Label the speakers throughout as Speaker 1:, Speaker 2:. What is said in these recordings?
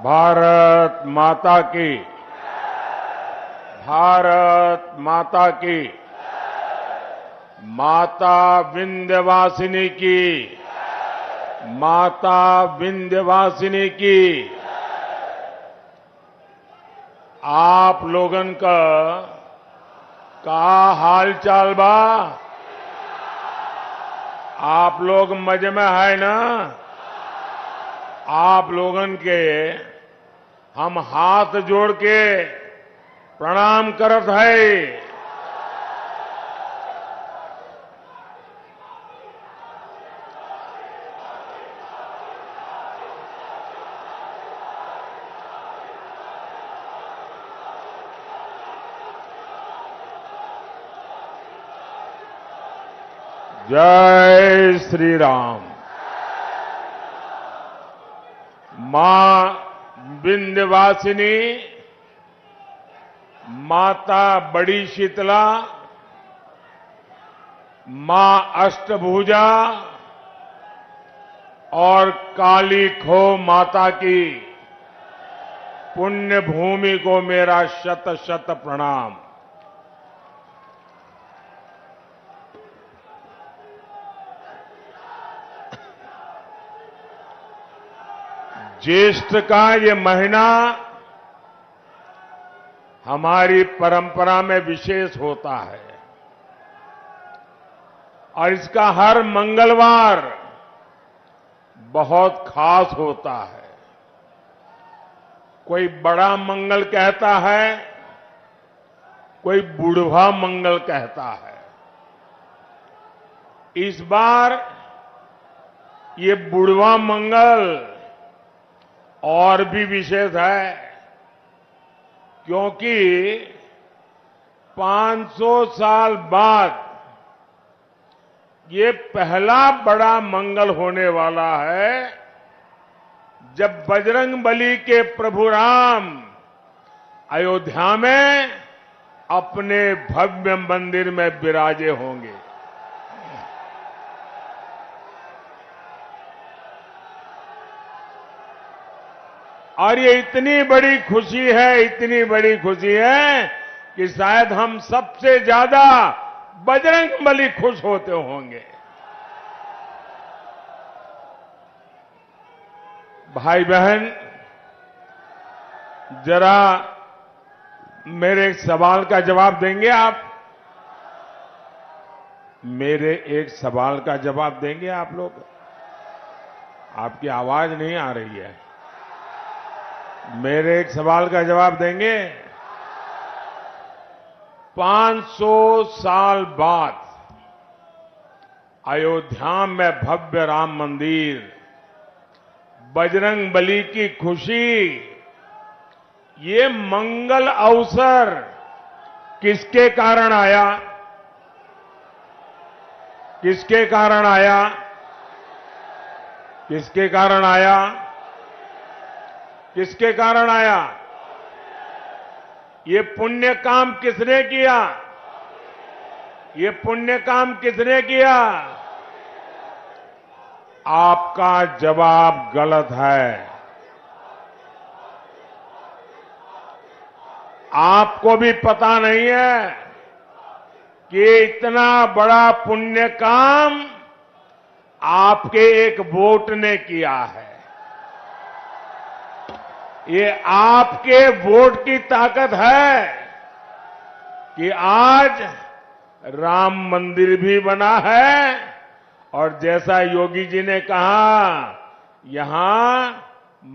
Speaker 1: भारत माता की, भारत माता की, माता विंध्यवासिनी की, माता विंध्यवासिनी की। आप लोगन का हाल चाल बा? आप लोग मजे में है ना? आप लोगन के हम हाथ जोड़ के प्रणाम करत है। जय श्री राम। मां विंध्यवासिनी, माता बड़ी शीतला, मां अष्टभुजा और काली खो माता की पुण्य भूमि को मेरा शत शत प्रणाम। ज्येष्ठ का ये महीना हमारी परंपरा में विशेष होता है और इसका हर मंगलवार बहुत खास होता है। कोई बड़ा मंगल कहता है, कोई बुढ़वा मंगल कहता है। इस बार ये बुढ़वा मंगल और भी विशेष है, क्योंकि 500 साल बाद ये पहला बड़ा मंगल होने वाला है जब बजरंगबली के प्रभु राम अयोध्या में अपने भव्य मंदिर में विराजे होंगे। और ये इतनी बड़ी खुशी है, इतनी बड़ी खुशी है कि शायद हम सबसे ज्यादा बजरंगबली खुश होते होंगे। भाई बहन, जरा मेरे एक सवाल का जवाब देंगे आप? मेरे एक सवाल का जवाब देंगे आप लोग? आपकी आवाज नहीं आ रही है। मेरे एक सवाल का जवाब देंगे? 500 साल बाद अयोध्या में भव्य राम मंदिर, बजरंगबली की खुशी, ये मंगल अवसर किसके कारण आया? किसके कारण आया? किसके कारण आया? किसके कारण आया? ये पुण्य काम किसने किया? ये पुण्य काम किसने किया? आपका जवाब गलत है। आपको भी पता नहीं है कि इतना बड़ा पुण्य काम आपके एक वोट ने किया है। ये आपके वोट की ताकत है कि आज राम मंदिर भी बना है और जैसा योगी जी ने कहा, यहां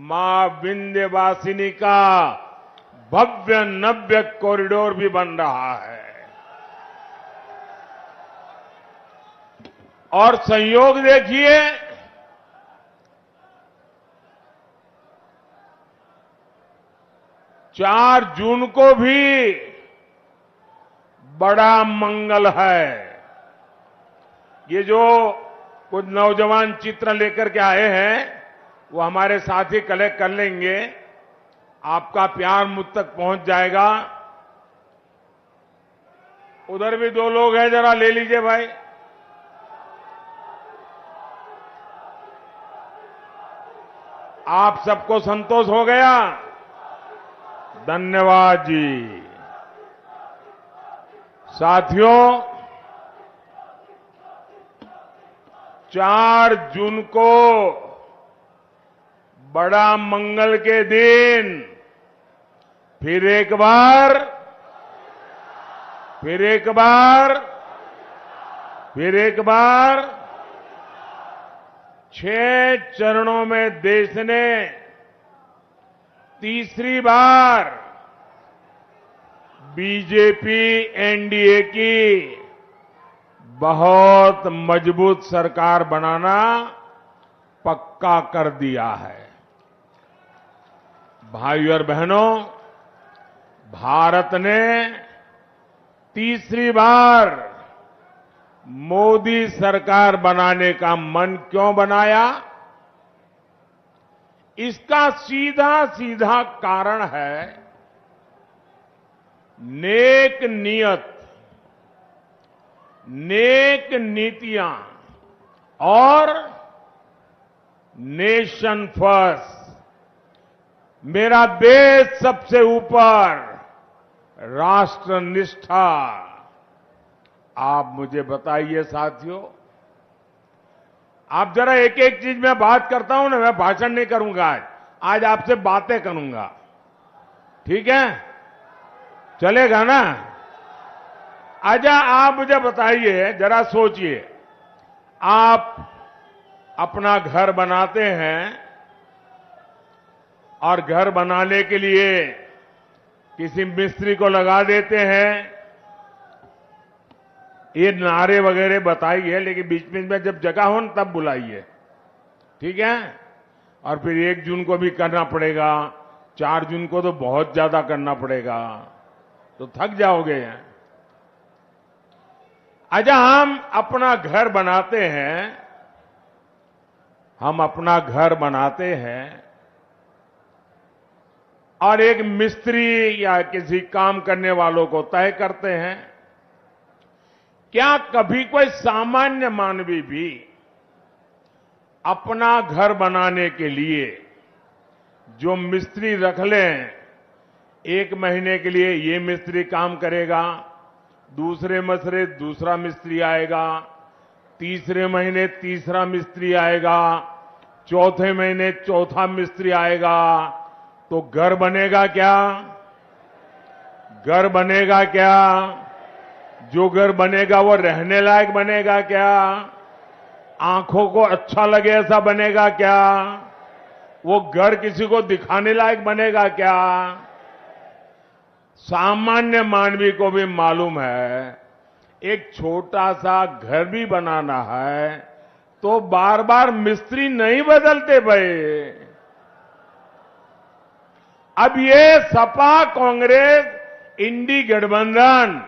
Speaker 1: मां विंध्यवासिनी का भव्य नव्य कॉरिडोर भी बन रहा है। और संयोग देखिए, 4 जून को भी बड़ा मंगल है। ये जो कुछ नौजवान चित्र लेकर के आए हैं, वो हमारे साथी कलेक्ट कर लेंगे। आपका प्यार मुझ तक पहुंच जाएगा। उधर भी 2 लोग हैं, जरा ले लीजिए भाई। आप सबको संतोष हो गया? धन्यवाद जी। साथियों, 4 जून को बड़ा मंगल के दिन फिर एक बार 6 चरणों में देश ने तीसरी बार बीजेपी एनडीए की बहुत मजबूत सरकार बनाना पक्का कर दिया है। भाइयों और बहनों, भारत ने तीसरी बार मोदी सरकार बनाने का मन क्यों बनाया? इसका सीधा सीधा कारण है नेक नियत, नेक नीतियां और नेशन फर्स्ट, मेरा देश सबसे ऊपर, राष्ट्र निष्ठा। आप मुझे बताइए साथियों, आप जरा एक एक चीज में बात करता हूं ना, मैं भाषण नहीं करूंगा आज आपसे बातें करूंगा, ठीक है? चलेगा ना? अच्छा, आप मुझे बताइए, जरा सोचिए, आप अपना घर बनाते हैं और घर बनाने के लिए किसी मिस्त्री को लगा देते हैं। ये नारे वगैरह बताइए, लेकिन बीच बीच में जब जगह हो न तब बुलाइए, ठीक है? और फिर 1 जून को भी करना पड़ेगा, 4 जून को तो बहुत ज्यादा करना पड़ेगा, तो थक जाओगे। अच्छा, हम अपना घर बनाते हैं और एक मिस्त्री या किसी काम करने वालों को तय करते हैं। क्या कभी कोई सामान्य मानवी भी अपना घर बनाने के लिए जो मिस्त्री रख लें, 1 महीने के लिए ये मिस्त्री काम करेगा, दूसरे महीने दूसरा मिस्त्री आएगा, तीसरे महीने तीसरा मिस्त्री आएगा, चौथे महीने चौथा मिस्त्री आएगा, तो घर बनेगा क्या? घर बनेगा क्या? जो घर बनेगा वो रहने लायक बनेगा क्या? आंखों को अच्छा लगे ऐसा बनेगा क्या? वो घर किसी को दिखाने लायक बनेगा क्या? सामान्य मानवी को भी मालूम है, एक छोटा सा घर भी बनाना है तो बार बार मिस्त्री नहीं बदलते भाई। अब ये सपा कांग्रेस इंडी गठबंधन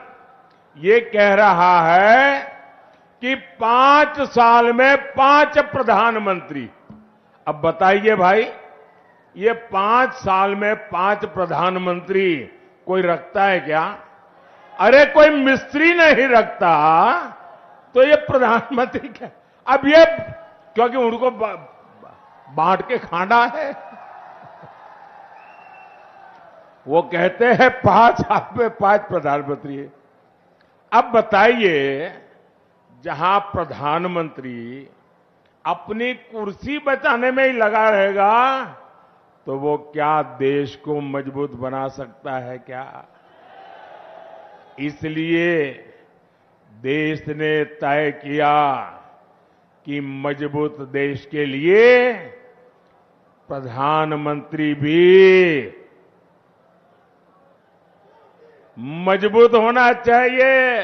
Speaker 1: ये कह रहा है कि 5 साल में 5 प्रधानमंत्री। अब बताइए भाई, ये 5 साल में 5 प्रधानमंत्री कोई रखता है क्या? अरे कोई मिस्त्री नहीं रखता तो ये प्रधानमंत्री क्या? अब ये क्योंकि उनको बांट के खाना है, वो कहते हैं 5 साल में 5 प्रधानमंत्री। अब बताइए, जहां प्रधानमंत्री अपनी कुर्सी बचाने में ही लगा रहेगा तो वो क्या देश को मजबूत बना सकता है क्या? इसलिए देश ने तय किया कि मजबूत देश के लिए प्रधानमंत्री भी मजबूत होना चाहिए।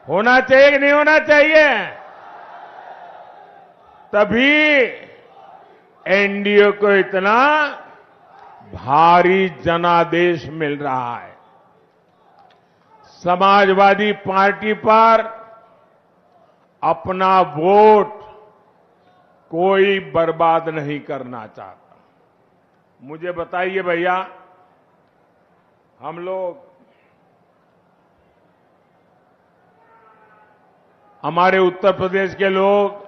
Speaker 1: होना चाहिए कि नहीं होना चाहिए? तभी एनडीए को इतना भारी जनादेश मिल रहा है। समाजवादी पार्टी पर अपना वोट कोई बर्बाद नहीं करना चाहता। मुझे बताइए भैया, हम लोग, हमारे उत्तर प्रदेश के लोग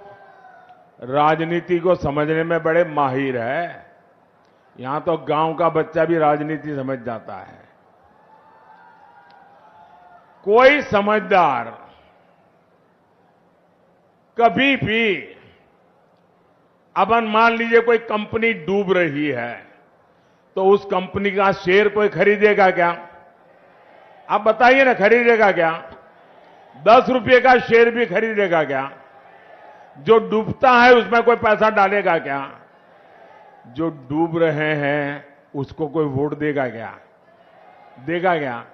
Speaker 1: राजनीति को समझने में बड़े माहिर है। यहां तो गांव का बच्चा भी राजनीति समझ जाता है। कोई समझदार कभी भी, अब मान लीजिए कोई कंपनी डूब रही है तो उस कंपनी का शेयर कोई खरीदेगा क्या? आप बताइए ना, खरीदेगा क्या? 10 रुपये का शेयर भी खरीदेगा क्या? जो डूबता है उसमें कोई पैसा डालेगा क्या? जो डूब रहे हैं उसको कोई वोट देगा क्या? देगा क्या?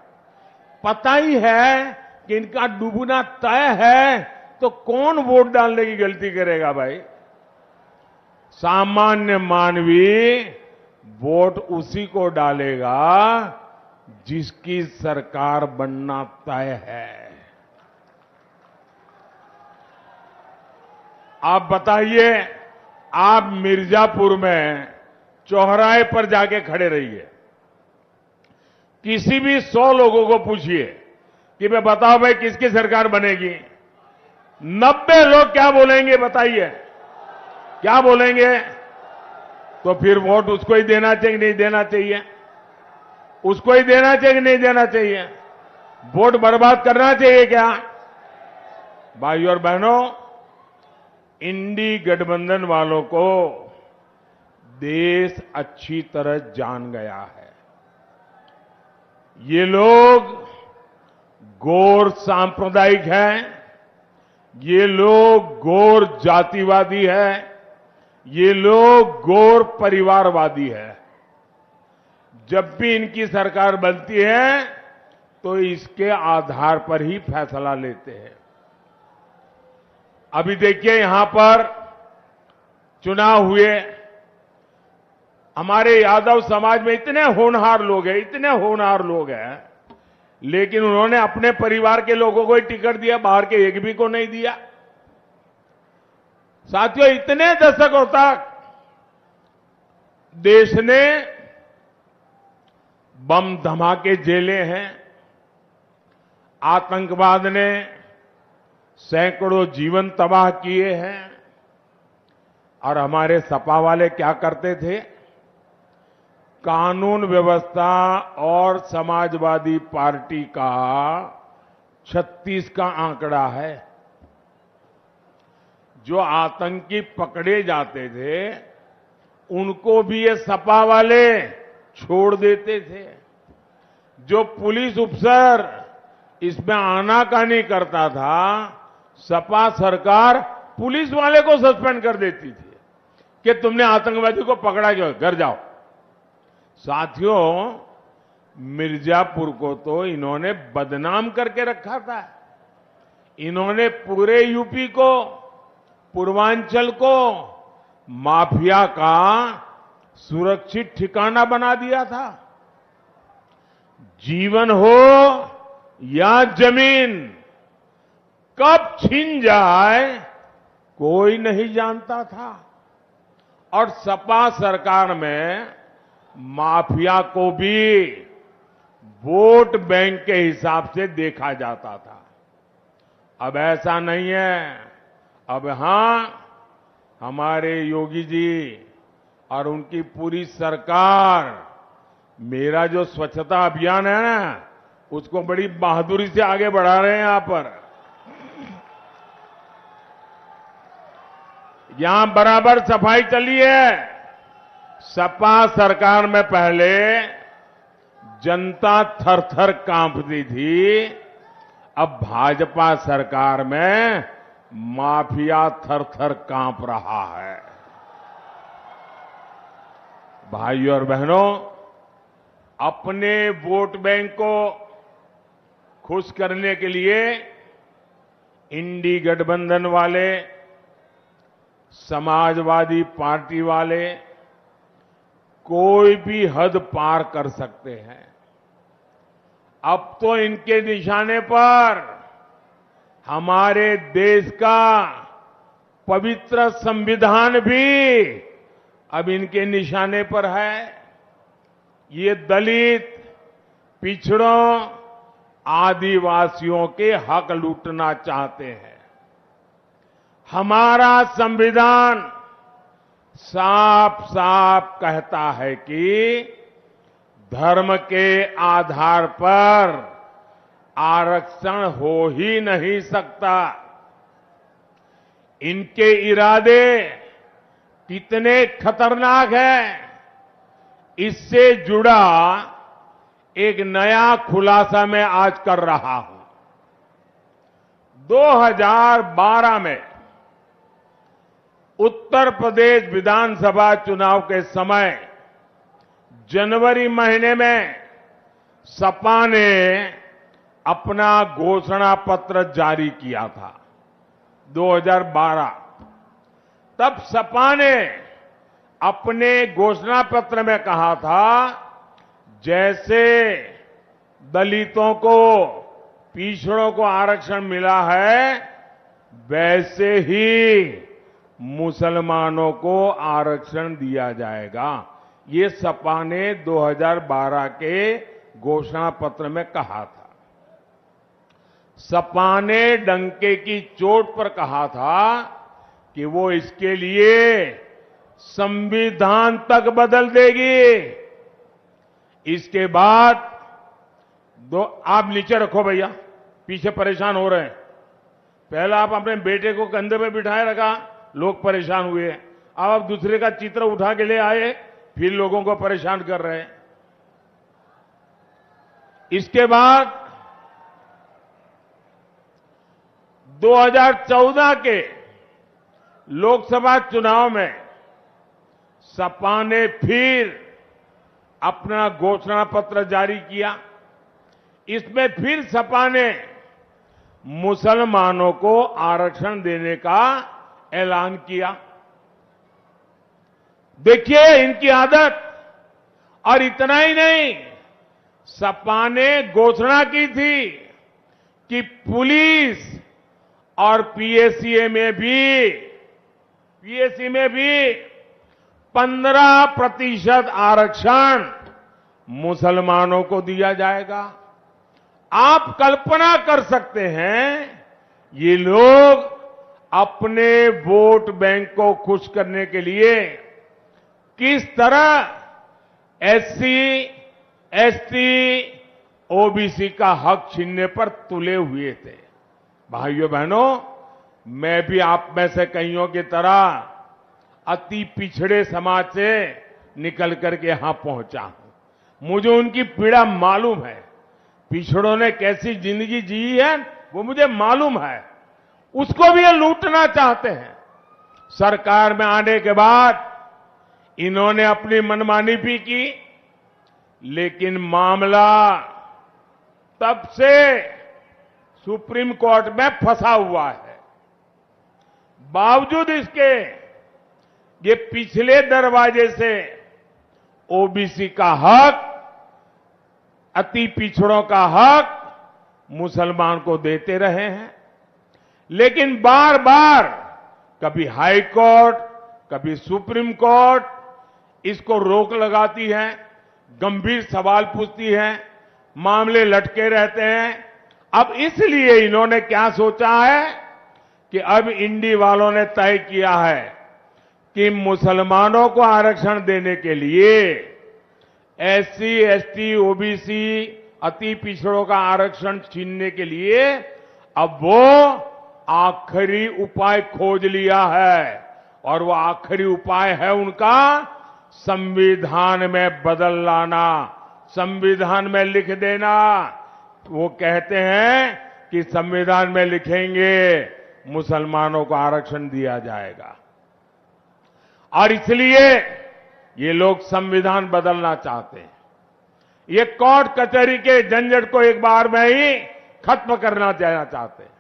Speaker 1: पता ही है कि इनका डूबना तय है, तो कौन वोट डालने की गलती करेगा भाई? सामान्य मानवी वोट उसी को डालेगा जिसकी सरकार बनना तय है। आप बताइए, आप मिर्जापुर में चौराहे पर जाके खड़े रहिए, किसी भी 100 लोगों को पूछिए कि मैं बताओ भाई किसकी सरकार बनेगी, 90 लोग क्या बोलेंगे? बताइए, क्या बोलेंगे? तो फिर वोट उसको ही देना चाहिए, नहीं देना चाहिए? उसको ही देना चाहिए, नहीं देना चाहिए? वोट बर्बाद करना चाहिए क्या? भाइयों और बहनों, इंडी गठबंधन वालों को देश अच्छी तरह जान गया है। ये लोग गौर सांप्रदायिक हैं, ये लोग गौर जातिवादी है, ये लोग गौर परिवारवादी है। जब भी इनकी सरकार बनती है तो इसके आधार पर ही फैसला लेते हैं। अभी देखिए, यहां पर चुनाव हुए, हमारे यादव समाज में इतने होनहार लोग हैं, इतने होनहार लोग हैं, लेकिन उन्होंने अपने परिवार के लोगों को ही टिकट दिया, बाहर के एक भी को नहीं दिया। साथियों, इतने दशकों तक देश ने बम धमाके झेले हैं, आतंकवाद ने सैकड़ों जीवन तबाह किए हैं, और हमारे सपा वाले क्या करते थे? कानून व्यवस्था और समाजवादी पार्टी का 36 का आंकड़ा है। जो आतंकी पकड़े जाते थे उनको भी ये सपा वाले छोड़ देते थे। जो पुलिस अफसर इसमें आनाकानी करता था, सपा सरकार पुलिस वाले को सस्पेंड कर देती थी कि तुमने आतंकवादी को पकड़ा क्यों, घर जाओ। साथियों, मिर्जापुर को तो इन्होंने बदनाम करके रखा था। इन्होंने पूरे यूपी को, पूर्वांचल को माफिया का सुरक्षित ठिकाना बना दिया था। जीवन हो या जमीन, कब छीन जाए कोई नहीं जानता था। और सपा सरकार में माफिया को भी वोट बैंक के हिसाब से देखा जाता था। अब ऐसा नहीं है। अब हां, हमारे योगी जी और उनकी पूरी सरकार मेरा जो स्वच्छता अभियान है ना, उसको बड़ी बहादुरी से आगे बढ़ा रहे हैं। यहां पर यहां बराबर सफाई चली है। सपा सरकार में पहले जनता थर-थर कांपती थी, अब भाजपा सरकार में माफिया थर-थर कांप रहा है। भाइयों और बहनों, अपने वोट बैंक को खुश करने के लिए इंडी गठबंधन वाले, समाजवादी पार्टी वाले कोई भी हद पार कर सकते हैं। अब तो इनके निशाने पर हमारे देश का पवित्र संविधान भी अब इनके निशाने पर है। ये दलित, पिछड़ों, आदिवासियों के हक लूटना चाहते हैं। हमारा संविधान साफ साफ कहता है कि धर्म के आधार पर आरक्षण हो ही नहीं सकता। इनके इरादे कितने खतरनाक हैं, इससे जुड़ा एक नया खुलासा मैं आज कर रहा हूं। 2012 में उत्तर प्रदेश विधानसभा चुनाव के समय जनवरी महीने में सपा ने अपना घोषणा पत्र जारी किया था। 2012 तब सपा ने अपने घोषणा पत्र में कहा था, जैसे दलितों को, पिछड़ों को आरक्षण मिला है, वैसे ही मुसलमानों को आरक्षण दिया जाएगा। ये सपा ने 2012 के घोषणा पत्र में कहा था। सपा ने डंके की चोट पर कहा था कि वो इसके लिए संविधान तक बदल देगी। इसके बाद आप नीचे रखो भैया, पीछे परेशान हो रहे हैं। पहले आप अपने बेटे को कंधे पे बिठाए रखा, लोग परेशान हुए। अब आप दूसरे का चित्र उठा के ले आए, फिर लोगों को परेशान कर रहे हैं। इसके बाद 2014 के लोकसभा चुनाव में सपा ने फिर अपना घोषणा पत्र जारी किया। इसमें फिर सपा ने मुसलमानों को आरक्षण देने का ऐलान किया। देखिए इनकी आदत। और इतना ही नहीं, सपा ने घोषणा की थी कि पुलिस और पीएससी में भी 15% आरक्षण मुसलमानों को दिया जाएगा। आप कल्पना कर सकते हैं, ये लोग अपने वोट बैंक को खुश करने के लिए किस तरह एससी, एसटी, ओबीसी का हक छीनने पर तुले हुए थे। भाइयों बहनों, मैं भी आप में से कईयों की तरह अति पिछड़े समाज से निकल करके यहां पहुंचा हूं। मुझे उनकी पीड़ा मालूम है। पिछड़ों ने कैसी जिंदगी जी है वो मुझे मालूम है। उसको भी ये लूटना चाहते हैं। सरकार में आने के बाद इन्होंने अपनी मनमानी भी की, लेकिन मामला तब से सुप्रीम कोर्ट में फंसा हुआ है। बावजूद इसके ये पिछले दरवाजे से ओबीसी का हक, अति पिछड़ों का हक मुसलमान को देते रहे हैं। लेकिन बार बार कभी हाई कोर्ट, कभी सुप्रीम कोर्ट इसको रोक लगाती है, गंभीर सवाल पूछती है, मामले लटके रहते हैं। अब इसलिए इन्होंने क्या सोचा है कि अब इंडी वालों ने तय किया है कि मुसलमानों को आरक्षण देने के लिए, एससी, एसटी, ओबीसी, अति पिछड़ों का आरक्षण छीनने के लिए अब वो आखिरी उपाय खोज लिया है। और वो आखिरी उपाय है उनका संविधान में बदल लाना, संविधान में लिख देना। वो कहते हैं कि संविधान में लिखेंगे मुसलमानों को आरक्षण दिया जाएगा। और इसलिए ये लोग संविधान बदलना चाहते हैं। ये कोर्ट कचहरी के झंझट को एक बार में ही खत्म करना चाहते हैं।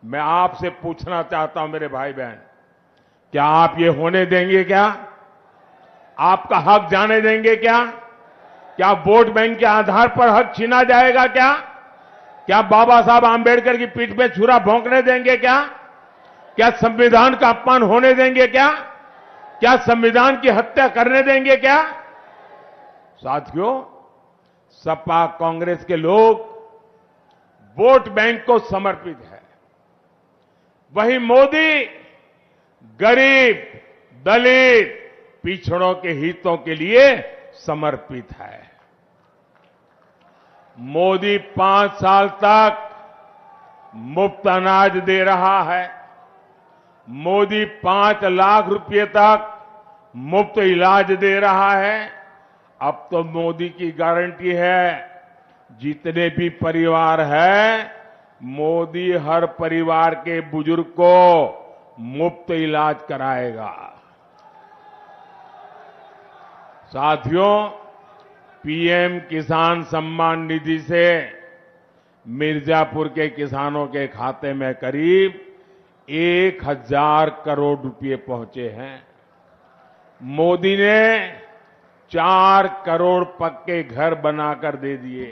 Speaker 1: मैं आपसे पूछना चाहता हूं मेरे भाई बहन, क्या आप ये होने देंगे? क्या आपका हक जाने देंगे? क्या वोट बैंक के आधार पर हक छीना जाएगा? क्या बाबा साहब आंबेडकर की पीठ पे छुरा भोंकने देंगे? क्या संविधान का अपमान होने देंगे? क्या संविधान की हत्या करने देंगे? साथियों, सपा कांग्रेस के लोग वोट बैंक को समर्पित है। वही मोदी गरीब, दलित, पिछड़ों के हितों के लिए समर्पित है। मोदी 5 साल तक मुफ्त अनाज दे रहा है। मोदी 5 लाख रुपए तक मुफ्त इलाज दे रहा है। अब तो मोदी की गारंटी है, जितने भी परिवार हैं, मोदी हर परिवार के बुजुर्ग को मुफ्त इलाज कराएगा। साथियों, पीएम किसान सम्मान निधि से मिर्जापुर के किसानों के खाते में करीब 1,000 करोड़ रुपए पहुंचे हैं। मोदी ने 4 करोड़ पक्के घर बनाकर दे दिए।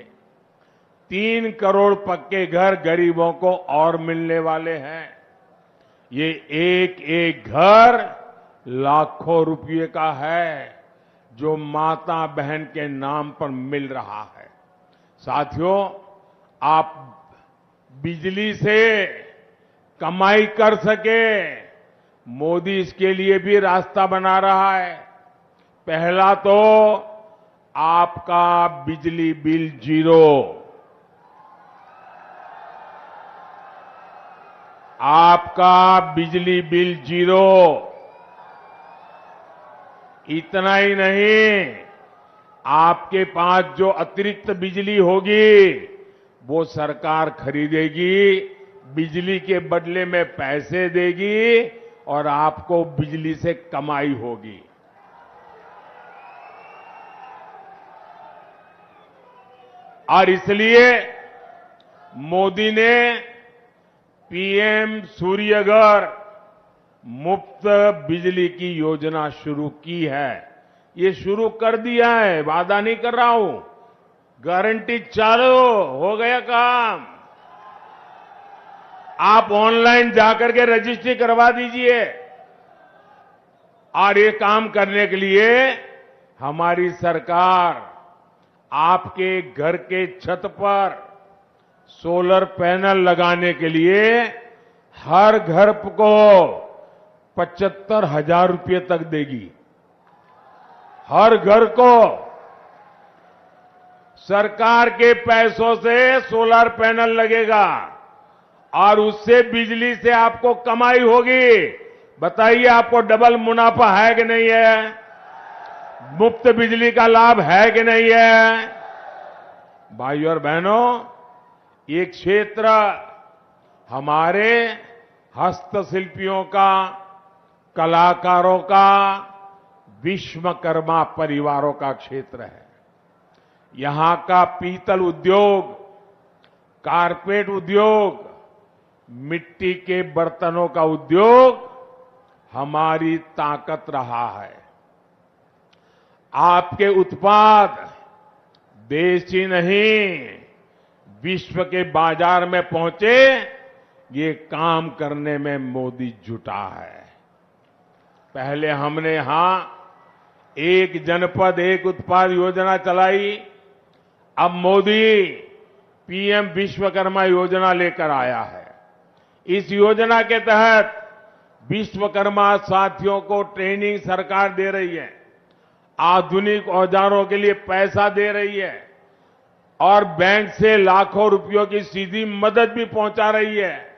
Speaker 1: 3 करोड़ पक्के घर गरीबों को और मिलने वाले हैं। ये एक एक घर लाखों रुपए का है, जो माता बहन के नाम पर मिल रहा है। साथियों, आप बिजली से कमाई कर सके, मोदी इसके लिए भी रास्ता बना रहा है। पहला तो आपका बिजली बिल जीरो। आपका बिजली बिल जीरो। इतना ही नहीं, आपके पास जो अतिरिक्त बिजली होगी वो सरकार खरीदेगी, बिजली के बदले में पैसे देगी और आपको बिजली से कमाई होगी। और इसलिए मोदी ने पीएम सूर्यघर मुफ्त बिजली की योजना शुरू की है। ये शुरू कर दिया है, वादा नहीं कर रहा हूं, गारंटी चालू हो गया काम। आप ऑनलाइन जाकर के रजिस्ट्री करवा दीजिए। और ये काम करने के लिए हमारी सरकार आपके घर के छत पर सोलर पैनल लगाने के लिए हर घर को 75,000 रुपये तक देगी। हर घर को सरकार के पैसों से सोलर पैनल लगेगा और उससे बिजली से आपको कमाई होगी। बताइए, आपको डबल मुनाफा है कि नहीं है? मुफ्त बिजली का लाभ है कि नहीं है? भाइयों और बहनों, ये क्षेत्र हमारे हस्तशिल्पियों का, कलाकारों का, विश्वकर्मा परिवारों का क्षेत्र है। यहां का पीतल उद्योग, कारपेट उद्योग, मिट्टी के बर्तनों का उद्योग हमारी ताकत रहा है। आपके उत्पाद देश ही नहीं, विश्व के बाजार में पहुंचे, ये काम करने में मोदी जुटा है। पहले हमने यहां एक जनपद एक उत्पाद योजना चलाई। अब मोदी पीएम विश्वकर्मा योजना लेकर आया है। इस योजना के तहत विश्वकर्मा साथियों को ट्रेनिंग सरकार दे रही है, आधुनिक औजारों के लिए पैसा दे रही है और बैंक से लाखों रुपयों की सीधी मदद भी पहुंचा रही है।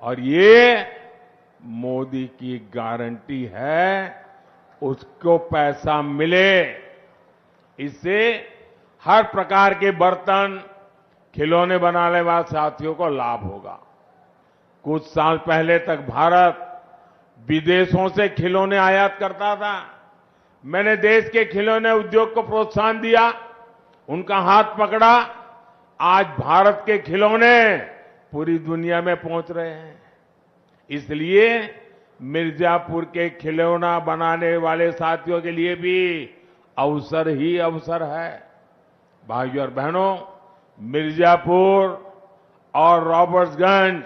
Speaker 1: और ये मोदी की गारंटी है, उसको पैसा मिले। इससे हर प्रकार के बर्तन, खिलौने बनाने वाले साथियों को लाभ होगा। कुछ साल पहले तक भारत विदेशों से खिलौने आयात करता था। मैंने देश के खिलौने उद्योग को प्रोत्साहन दिया, उनका हाथ पकड़ा। आज भारत के खिलौने पूरी दुनिया में पहुंच रहे हैं। इसलिए मिर्जापुर के खिलौना बनाने वाले साथियों के लिए भी अवसर ही अवसर है। भाइयों और बहनों, मिर्जापुर और रॉबर्ट्सगंज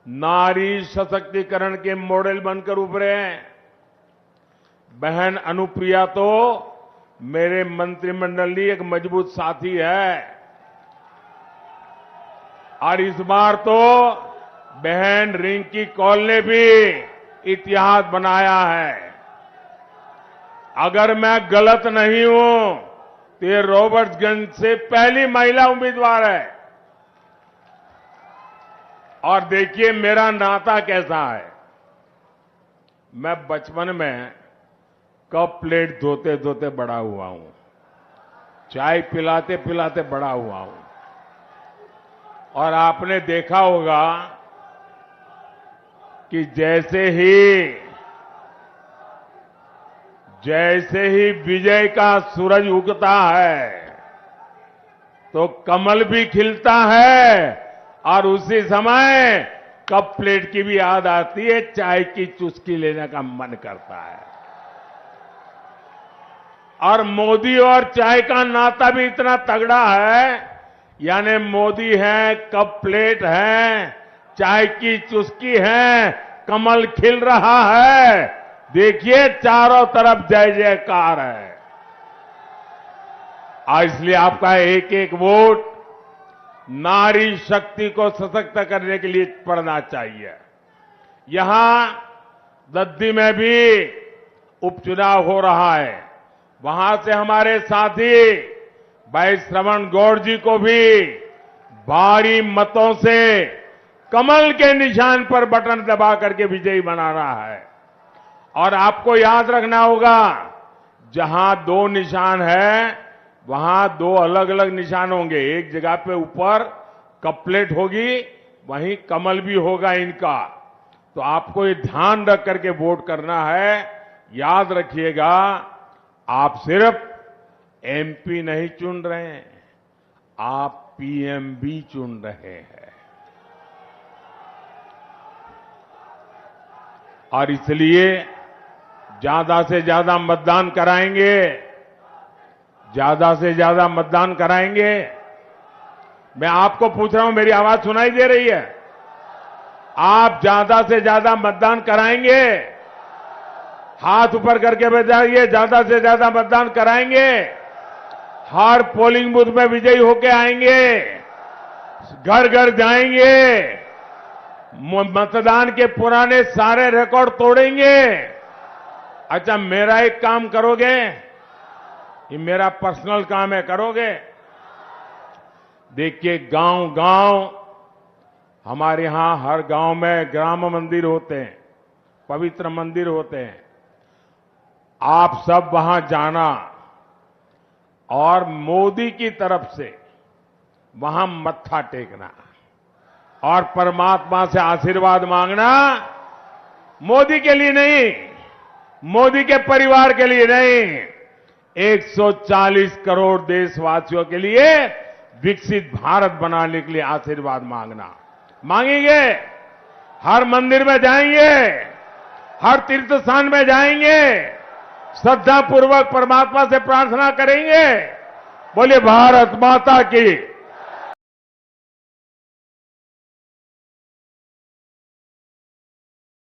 Speaker 1: नारी सशक्तिकरण के मॉडल बनकर उभरे हैं। बहन अनुप्रिया तो मेरे मंत्रिमंडल की एक मजबूत साथी है और इस बार तो बहन रिंकी कौल ने भी इतिहास बनाया है। अगर मैं गलत नहीं हूं तो ये रॉबर्ट्सगंज से पहली महिला उम्मीदवार है। और देखिए मेरा नाता कैसा है। मैं बचपन में कप प्लेट धोते धोते बड़ा हुआ हूं, चाय पिलाते पिलाते बड़ा हुआ हूं। और आपने देखा होगा कि जैसे ही विजय का सूरज उगता है तो कमल भी खिलता है, और उसी समय कप प्लेट की भी याद आती है, चाय की चुस्की लेने का मन करता है। और मोदी और चाय का नाता भी इतना तगड़ा है, यानी मोदी है, कप प्लेट है, चाय की चुस्की है, कमल खिल रहा है। देखिए चारों तरफ जय जयकार है। इसलिए आपका एक एक वोट नारी शक्ति को सशक्त करने के लिए पड़ना चाहिए। यहां दद्दी में भी उपचुनाव हो रहा है। वहां से हमारे साथी भाई श्रवण गौड़ जी को भी भारी मतों से कमल के निशान पर बटन दबा करके विजयी बना रहा है। और आपको याद रखना होगा, जहां दो निशान है वहां दो अलग अलग निशान होंगे। एक जगह पे ऊपर कप प्लेट होगी, वहीं कमल भी होगा इनका। तो आपको ये ध्यान रख करके वोट करना है। याद रखिएगा, आप सिर्फ एमपी नहीं चुन रहे हैं, आप पीएम भी चुन रहे हैं। और इसलिए ज्यादा से ज्यादा मतदान कराएंगे, ज्यादा से ज्यादा मतदान कराएंगे। मैं आपको पूछ रहा हूं, मेरी आवाज सुनाई दे रही है? आप ज्यादा से ज्यादा मतदान कराएंगे? हाथ ऊपर करके बताइए, ज्यादा से ज्यादा मतदान कराएंगे? हर पोलिंग बूथ में विजयी होके आएंगे, घर घर जाएंगे, मतदान के पुराने सारे रिकॉर्ड तोड़ेंगे। अच्छा, मेरा एक काम करोगे? ये मेरा पर्सनल काम है, करोगे? देखिए गांव गांव, हमारे यहां हर गांव में ग्राम मंदिर होते हैं, पवित्र मंदिर होते हैं। आप सब वहां जाना और मोदी की तरफ से वहां मत्था टेकना और परमात्मा से आशीर्वाद मांगना। मोदी के लिए नहीं, मोदी के परिवार के लिए नहीं, 140 करोड़ देशवासियों के लिए विकसित भारत बनाने के लिए आशीर्वाद मांगना। मांगेंगे? हर मंदिर में जाएंगे, हर तीर्थ स्थान में जाएंगे, श्रद्धा पूर्वक परमात्मा से प्रार्थना करेंगे। बोलिए भारत माता की।